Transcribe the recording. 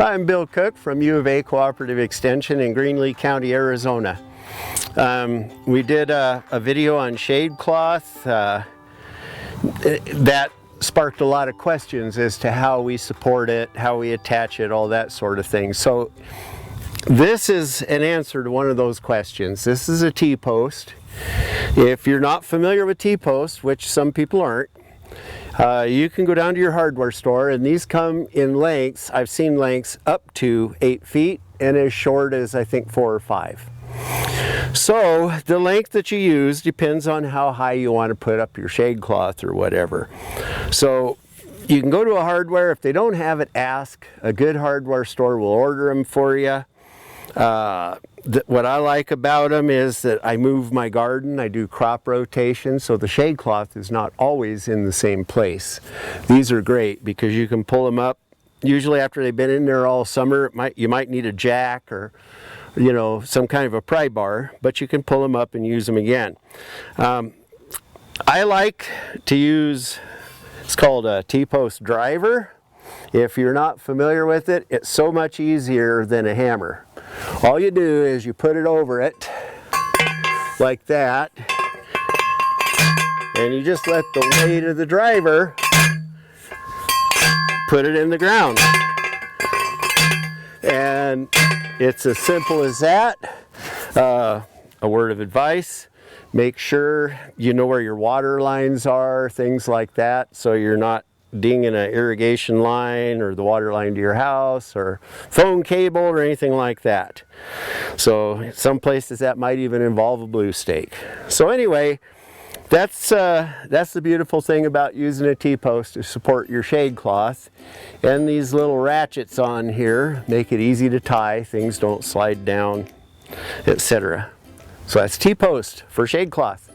I'm Bill Cook from U of A Cooperative Extension in Greenlee County, Arizona. We did a video on shade cloth that sparked a lot of questions as to how we support it, how we attach it, all that sort of thing. So this is an answer to one of those questions. This is a T-post. If you're not familiar with T-posts, which some people aren't, you can go down to your hardware store, and these come in lengths. I've seen lengths up to 8 feet and as short as I think 4 or 5. So the length that you use depends on how high you want to put up your shade cloth or whatever. So you can go to a hardware. If they don't have it, ask. A good hardware store will order them for you. What I like about them is that I move my garden, I do crop rotation, so the shade cloth is not always in the same place. These are great because you can pull them up. Usually after they've been in there all summer, you might need a jack or some kind of a pry bar, but you can pull them up and use them again. I like to use, it's called a T-post driver. If you're not familiar with it, it's so much easier than a hammer. All you do is you put it over it like that, and you just let the weight of the driver put it in the ground. And it's as simple as that. A word of advice: make sure you know where your water lines are, things like that, so you're not dinging an irrigation line or the water line to your house or phone cable or anything like that. So some places that might even involve a blue stake. So anyway, that's the beautiful thing about using a T-post to support your shade cloth. And these little ratchets on here make it easy to tie, things don't slide down, etc. So that's T-post for shade cloth.